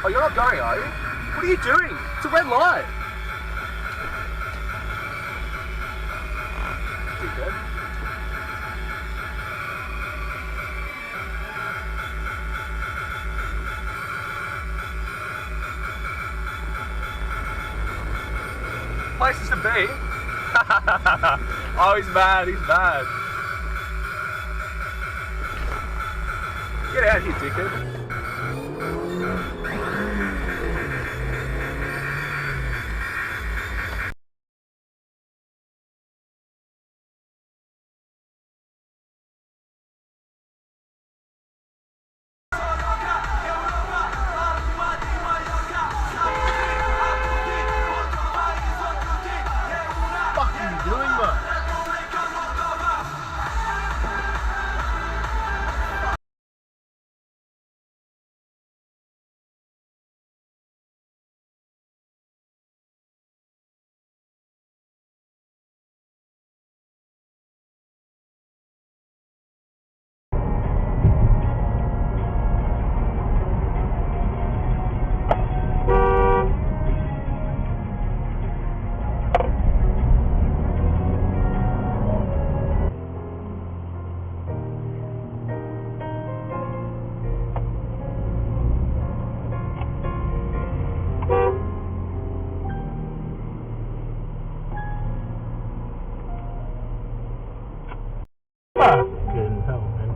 Oh, you're not going, are you? What are you doing? It's a red light. Dickhead. Places to be. Oh, he's mad, he's mad. Get out of here, dickhead. What are you doing, man? Fucking hell, man.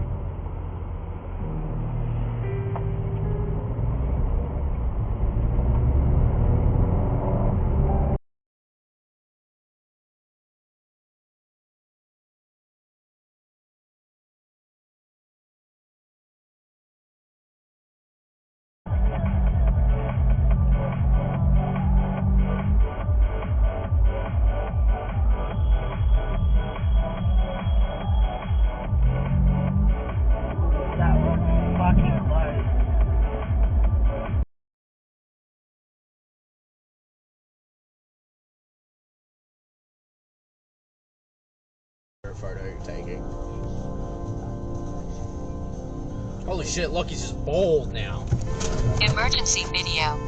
That was fucking close. Photo taking. Holy shit, Lucky's just bald now. Emergency video.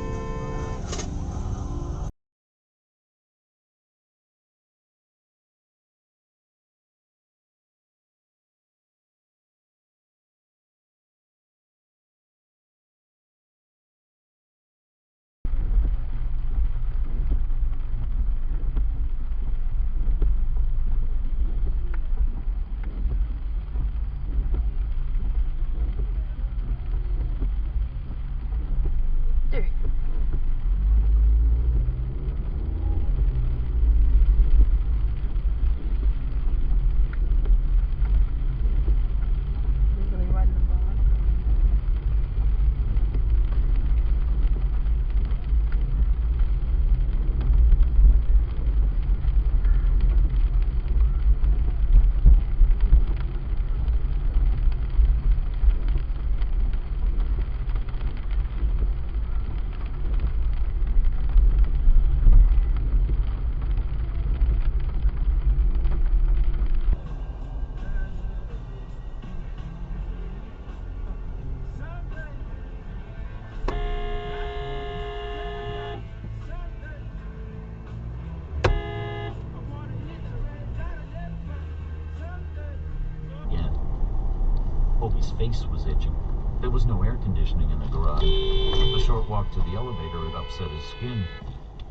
His face was itching. There was no air conditioning in the garage. The short walk to the elevator had upset his skin.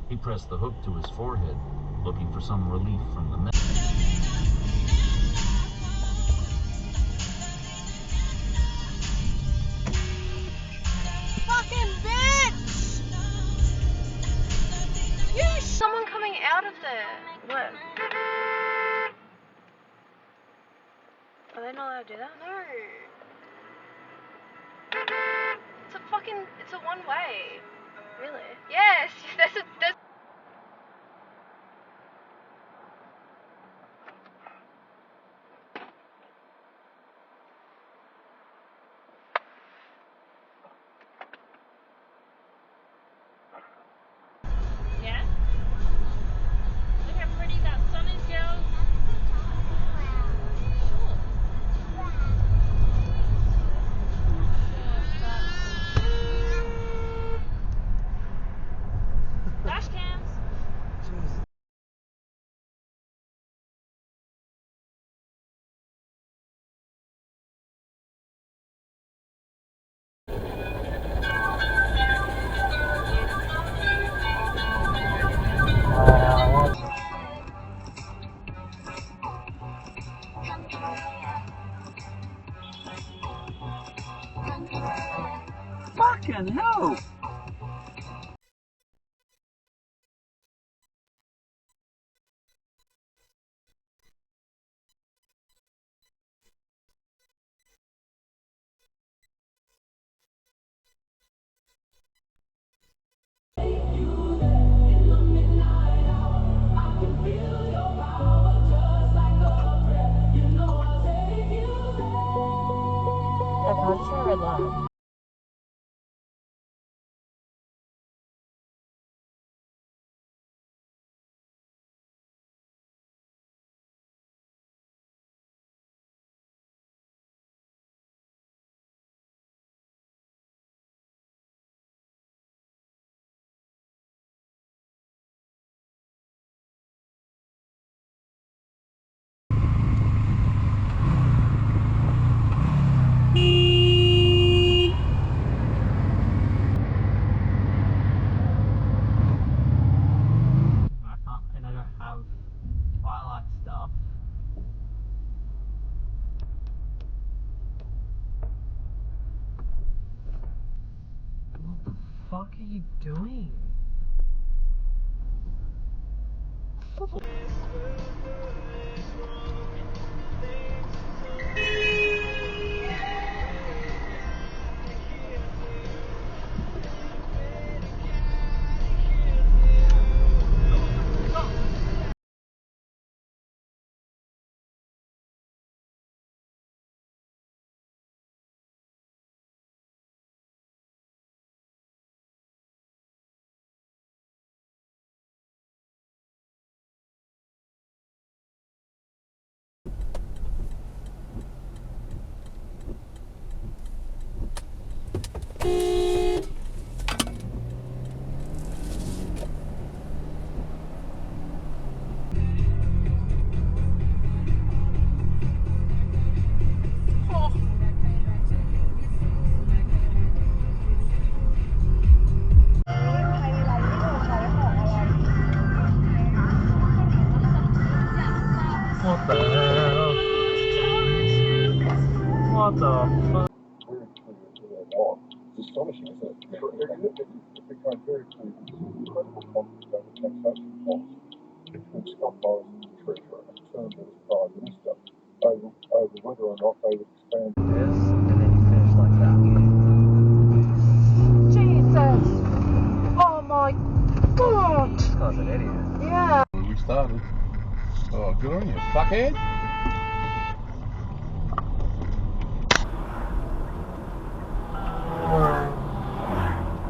He pressed the hook to his forehead, looking for some relief from the mess. Fucking bitch! You someone coming out of there. What? Are they not allowed to do that? No. It's a one way. Really? Yes, there's Yeah? Look how pretty that sun is, girls. Sure. Fucking hell! I'll just try red line. And I don't have twilight stuff. What the fuck are you doing? What the hell? What the fuck? It's astonishing, isn't it? It became very clear that this incredible conflict over taxation policy between Scott Morrison, the Treasurer, and Turnbull as Prime Minister over whether or not they would expand This, and then you finish like that. Jesus! Oh my god! This guy's an idiot. Yeah. We started. Oh, good on you, fuckhead.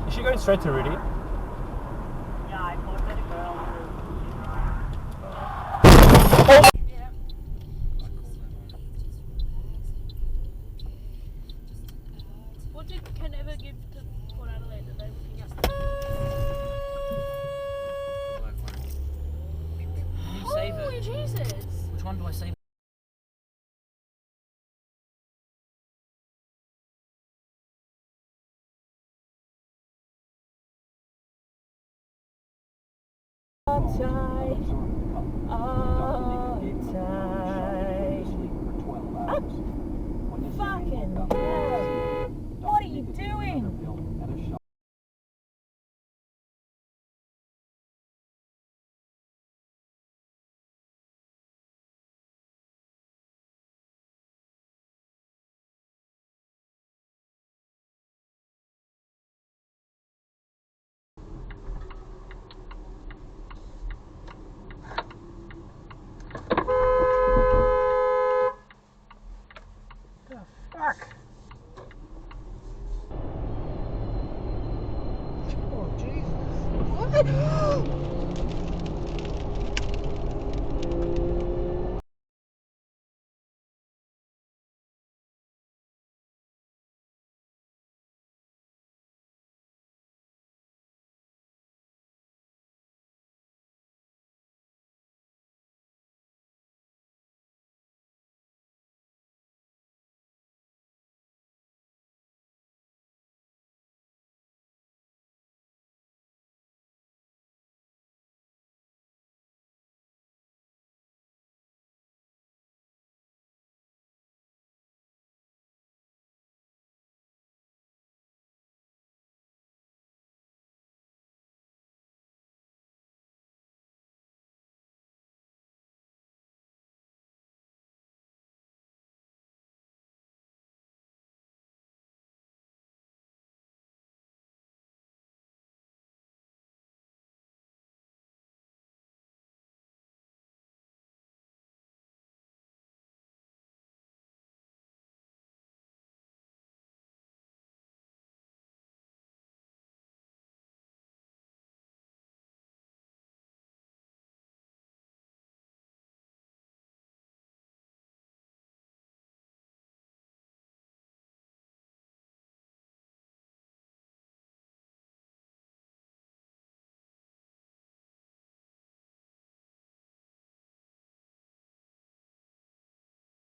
Is she going straight to Rudy? Yeah, I thought that a girl. Yeah. What did Ken ever give to Port Adelaide that they were looking at? You save Holy it. Jesus! Which one do I save? Outside.